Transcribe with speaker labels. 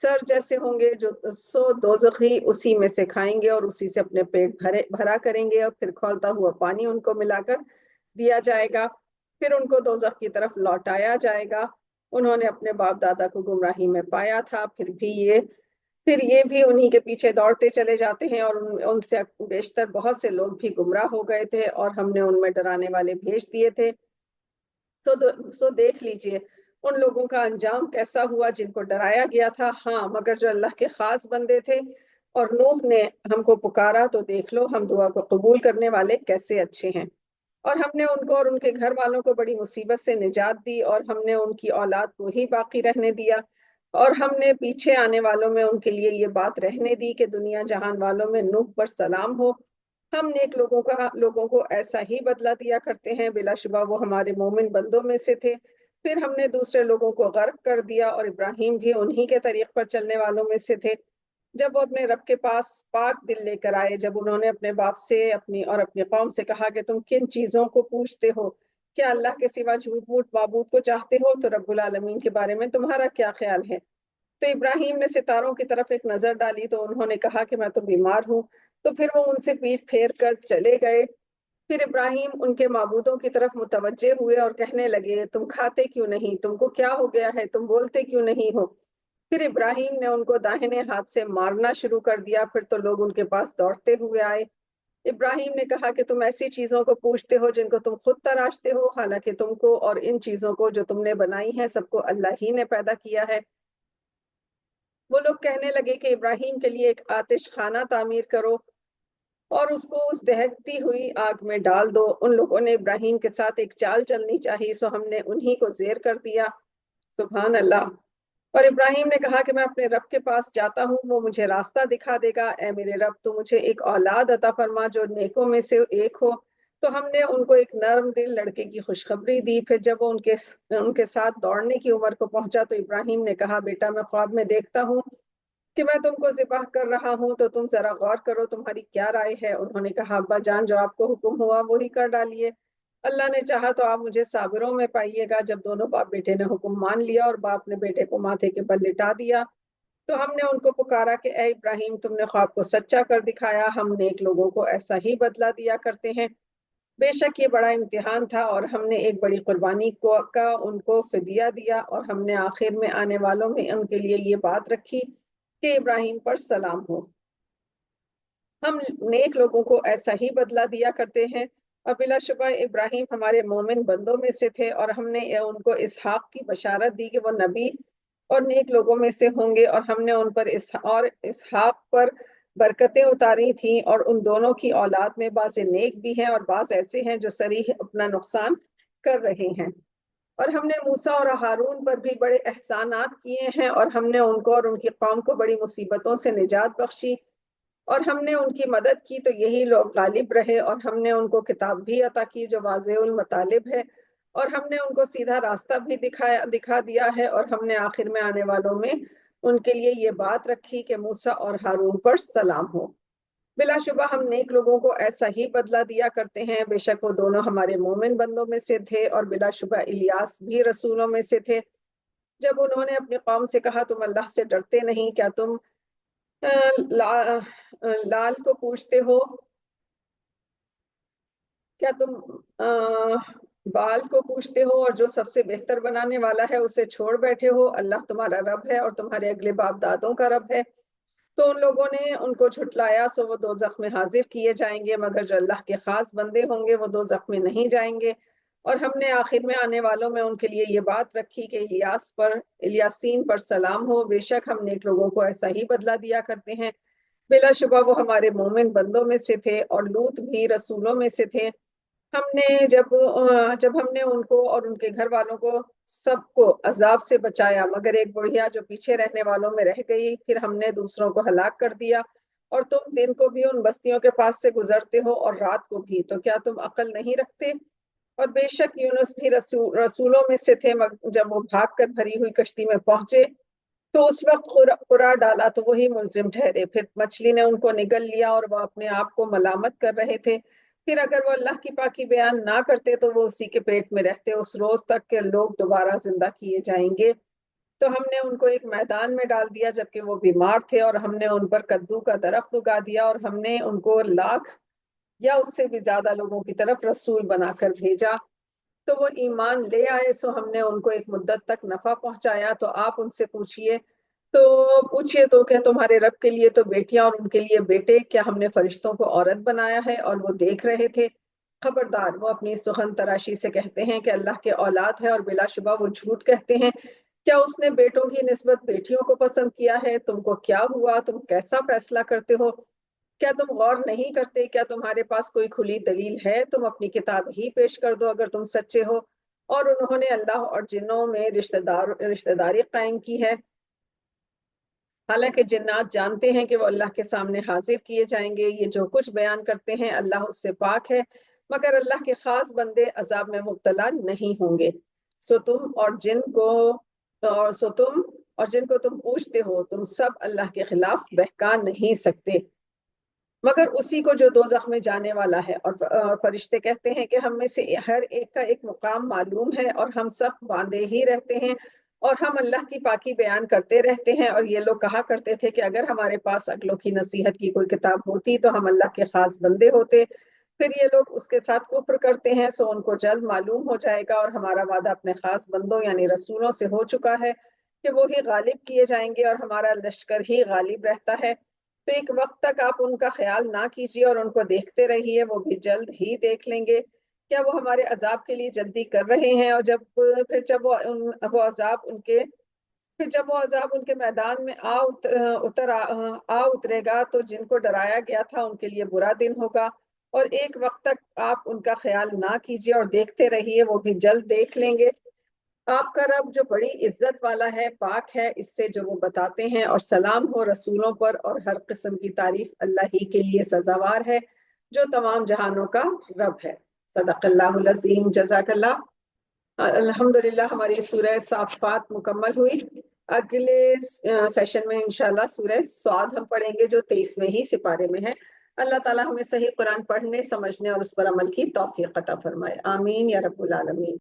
Speaker 1: سر جیسے ہوں گے جو سو دوزخی اسی میں سے کھائیں گے اور اسی سے اپنے پیٹ بھرا کریں گے، اور پھر کھولتا ہوا پانی ان کو ملا کر دیا جائے گا، پھر ان کو دوزخ کی طرف لوٹایا جائے گا۔ انہوں نے اپنے باپ دادا کو گمراہی میں پایا تھا، پھر یہ بھی انہی کے پیچھے دوڑتے چلے جاتے ہیں، اور ان سے بیشتر بہت سے لوگ بھی گمراہ ہو گئے تھے، اور ہم نے ان میں ڈرانے والے بھیج دیے تھے۔ سو دیکھ لیجئے ان لوگوں کا انجام کیسا ہوا جن کو ڈرایا گیا تھا۔ ہاں، مگر جو اللہ کے خاص بندے تھے اور نوح نے ہم کو پکارا تو دیکھ لو ہم دعا کو قبول کرنے والے کیسے اچھے ہیں۔ اور ہم نے ان کو اور ان کے گھر والوں کو بڑی مصیبت سے نجات دی، اور ہم نے ان کی اولاد کو ہی باقی رہنے دیا، اور ہم نے پیچھے آنے والوں میں ان کے لیے یہ بات رہنے دی کہ دنیا جہان والوں میں نوح پر سلام ہو۔ ہم نیک لوگوں کو ایسا ہی بدلہ دیا کرتے ہیں، بلا شبہ وہ ہمارے مومن بندوں میں سے تھے۔ پھر ہم نے دوسرے لوگوں کو غرق کر دیا، اور ابراہیم بھی انہی کے طریق پر چلنے والوں میں سے تھے۔ جب وہ اپنے رب کے پاس پاک دل لے کر آئے، جب انہوں نے اپنے باپ سے اپنی قوم سے کہا کہ تم کن چیزوں کو پوچھتے ہو، کیا اللہ کے سوا جھوٹ موٹ معبود کو چاہتے ہو، تو رب العالمین کے بارے میں تمہارا کیا خیال ہے؟ تو ابراہیم نے ستاروں کی طرف ایک نظر ڈالی تو انہوں نے کہا کہ میں تو بیمار ہوں، تو پھر وہ ان سے پیٹ پھیر کر چلے گئے۔ پھر ابراہیم ان کے معبودوں کی طرف متوجہ ہوئے اور کہنے لگے تم کھاتے کیوں نہیں، تم کو کیا ہو گیا ہے، تم بولتے کیوں نہیں ہو؟ پھر ابراہیم نے ان کو داہنے ہاتھ سے مارنا شروع کر دیا، پھر تو لوگ ان کے پاس دوڑتے ہوئے آئے۔ ابراہیم نے کہا کہ تم ایسی چیزوں کو پوچھتے ہو جن کو تم خود تراشتے ہو، حالانکہ تم کو اور ان چیزوں کو جو تم نے بنائی ہیں سب کو اللہ ہی نے پیدا کیا ہے۔ وہ لوگ کہنے لگے کہ ابراہیم کے لیے ایک آتش خانہ تعمیر کرو اور اس کو اس دہکتی ہوئی آگ میں ڈال دو۔ ان لوگوں نے ابراہیم کے ساتھ ایک چال چلنی چاہی، سو ہم نے انہی کو زیر کر دیا۔ سبحان اللہ۔ اور ابراہیم نے کہا کہ میں اپنے رب کے پاس جاتا ہوں، وہ مجھے راستہ دکھا دے گا۔ اے میرے رب، تو مجھے ایک اولاد عطا فرما جو نیکوں میں سے ایک ہو۔ تو ہم نے ان کو ایک نرم دل لڑکے کی خوشخبری دی۔ پھر جب وہ ان کے ساتھ دوڑنے کی عمر کو پہنچا تو ابراہیم نے کہا بیٹا میں خواب میں دیکھتا ہوں کہ میں تم کو ذبح کر رہا ہوں، تو تم ذرا غور کرو تمہاری کیا رائے ہے؟ انہوں نے کہا ابا جان جو آپ کو حکم ہوا وہی کر ڈالیے، اللہ نے چاہا تو آپ مجھے صابروں میں پائیے گا۔ جب دونوں باپ بیٹے نے حکم مان لیا اور باپ نے بیٹے کو ماتھے کے بل لٹا دیا تو ہم نے ان کو پکارا کہ اے ابراہیم تم نے خواب کو سچا کر دکھایا، ہم نیک لوگوں کو ایسا ہی بدلہ دیا کرتے ہیں۔ بے شک یہ بڑا امتحان تھا، اور ہم نے ایک بڑی قربانی کا ان کو فدیہ دیا، اور ہم نے آخر میں آنے والوں میں ان کے لیے یہ بات رکھی کہ ابراہیم پر سلام ہو۔ ہم نیک لوگوں کو ایسا ہی بدلہ دیا کرتے ہیں، اور بلا شبہ ابراہیم ہمارے مومن بندوں میں سے تھے، اور ہم نے ان کو اسحاق کی بشارت دی کہ وہ نبی اور نیک لوگوں میں سے ہوں گے، اور ہم نے ان پر اسحاق پر برکتیں اتاری تھیں، اور ان دونوں کی اولاد میں بعض نیک بھی ہیں اور بعض ایسے ہیں جو صریح اپنا نقصان کر رہے ہیں۔ اور ہم نے موسیٰ اور ہارون پر بھی بڑے احسانات کیے ہیں، اور ہم نے ان کو اور ان کی قوم کو بڑی مصیبتوں سے نجات بخشی، اور ہم نے ان کی مدد کی تو یہی لوگ غالب رہے، اور ہم نے ان کو کتاب بھی عطا کی جو واضح المطالب ہے، اور ہم نے ان کو سیدھا راستہ بھی دکھا دیا ہے، اور ہم نے آخر میں آنے والوں میں ان کے لیے یہ بات رکھی کہ موسیٰ اور ہارون پر سلام ہو۔ بلا شبہ ہم نیک لوگوں کو ایسا ہی بدلہ دیا کرتے ہیں، بے شک وہ دونوں ہمارے مومن بندوں میں سے تھے، اور بلا شبہ الیاس بھی رسولوں میں سے تھے۔ جب انہوں نے اپنی قوم سے کہا تم اللہ سے ڈرتے نہیں، کیا تم لال کو پوچھتے ہو، کیا تم بال کو پوچھتے ہو اور جو سب سے بہتر بنانے والا ہے اسے چھوڑ بیٹھے ہو؟ اللہ تمہارا رب ہے اور تمہارے اگلے باپ دادوں کا رب ہے۔ تو ان لوگوں نے ان کو جھٹلایا، سو وہ دوزخ میں حاضر کیے جائیں گے، مگر جو اللہ کے خاص بندے ہوں گے وہ دوزخ میں نہیں جائیں گے۔ اور ہم نے آخر میں آنے والوں میں ان کے لیے یہ بات رکھی کہ الیاسین پر سلام ہو، بے شک ہم نیک لوگوں کو ایسا ہی بدلہ دیا کرتے ہیں۔ بلا شبہ وہ ہمارے مومن بندوں میں سے تھے، اور لوط بھی رسولوں میں سے تھے۔ ہم نے جب ہم نے ان کو اور ان کے گھر والوں کو سب کو عذاب سے بچایا مگر ایک بڑھیا جو پیچھے رہنے والوں میں رہ گئی، پھر ہم نے دوسروں کو ہلاک کر دیا، اور تم دن کو بھی ان بستیوں کے پاس سے گزرتے ہو اور رات کو بھی، تو کیا تم عقل نہیں رکھتے؟ اور بے شک یونس بھی رسولوں میں سے تھے، جب وہ بھاگ کر بھری ہوئی کشتی میں پہنچے تو اس وقت قرا ڈالا تو وہی ملزم ٹھہرے، پھر مچھلی نے ان کو نگل لیا اور وہ اپنے آپ کو ملامت کر رہے تھے۔ پھر اگر وہ اللہ کی پاکی بیان نہ کرتے تو وہ اسی کے پیٹ میں رہتے اس روز تک کہ لوگ دوبارہ زندہ کیے جائیں گے۔ تو ہم نے ان کو ایک میدان میں ڈال دیا جبکہ وہ بیمار تھے، اور ہم نے ان پر کدو کا درخت اگا دیا، اور ہم نے ان کو 1,00,000 یا اس سے بھی زیادہ لوگوں کی طرف رسول بنا کر بھیجا، تو وہ ایمان لے آئے، سو ہم نے ان کو ایک مدت تک نفع پہنچایا۔ تو آپ ان سے پوچھئے تو کہ تمہارے رب کے لیے تو بیٹیاں اور ان کے لیے بیٹے، کیا ہم نے فرشتوں کو عورت بنایا ہے؟ اور وہ دیکھ رہے تھے۔ خبردار، وہ اپنی سخن تراشی سے کہتے ہیں کہ اللہ کے اولاد ہے، اور بلا شبہ وہ جھوٹ کہتے ہیں۔ کیا اس نے بیٹوں کی نسبت بیٹیوں کو پسند کیا ہے؟ تم کو کیا ہوا؟ تم کیسا فیصلہ کرتے ہو؟ کیا تم غور نہیں کرتے؟ کیا تمہارے پاس کوئی کھلی دلیل ہے؟ تم اپنی کتاب ہی پیش کر دو اگر تم سچے ہو۔ اور انہوں نے اللہ اور جنوں میں رشتہ داری قائم کی ہے، حالانکہ جنات جانتے ہیں کہ وہ اللہ کے سامنے حاضر کیے جائیں گے۔ یہ جو کچھ بیان کرتے ہیں اللہ اس سے پاک ہے، مگر اللہ کے خاص بندے عذاب میں مبتلا نہیں ہوں گے۔ سو تم اور جن کو تم پوچھتے ہو، تم سب اللہ کے خلاف بہکا نہیں سکتے مگر اسی کو جو دوزخ میں جانے والا ہے۔ اور فرشتے کہتے ہیں کہ ہم میں سے ہر ایک کا ایک مقام معلوم ہے، اور ہم سب باندھے ہی رہتے ہیں، اور ہم اللہ کی پاکی بیان کرتے رہتے ہیں۔ اور یہ لوگ کہا کرتے تھے کہ اگر ہمارے پاس عقلوں کی نصیحت کی کوئی کتاب ہوتی تو ہم اللہ کے خاص بندے ہوتے۔ پھر یہ لوگ اس کے ساتھ کفر کرتے ہیں، سو ان کو جلد معلوم ہو جائے گا، اور ہمارا وعدہ اپنے خاص بندوں یعنی رسولوں سے ہو چکا ہے کہ وہی غالب کیے جائیں گے، اور ہمارا لشکر ہی غالب رہتا ہے۔ تو ایک وقت تک آپ ان کا خیال نہ کیجیے اور ان کو دیکھتے رہیے، وہ بھی جلد ہی دیکھ لیں گے۔ کیا وہ ہمارے عذاب کے لیے جلدی کر رہے ہیں؟ اور جب وہ عذاب ان کے میدان میں آ اترے گا تو جن کو ڈرایا گیا تھا ان کے لیے برا دن ہوگا۔ اور ایک وقت تک آپ ان کا خیال نہ کیجیے اور دیکھتے رہیے، وہ بھی جلد دیکھ لیں گے۔ آپ کا رب جو بڑی عزت والا ہے، پاک ہے اس سے جو وہ بتاتے ہیں، اور سلام ہو رسولوں پر، اور ہر قسم کی تعریف اللہ ہی کے لیے سزاوار ہے جو تمام جہانوں کا رب ہے۔ صدق اللہ العظیم۔ جزاک اللہ۔ الحمدللہ ہماری سورہ صافات مکمل ہوئی۔ اگلے سیشن میں انشاءاللہ سورہ صاد ہم پڑھیں گے جو 23ویں ہی سپارے میں ہے۔ اللہ تعالی ہمیں صحیح قرآن پڑھنے، سمجھنے اور اس پر عمل کی توفیق عطا فرمائے۔ آمین یا رب العالمین۔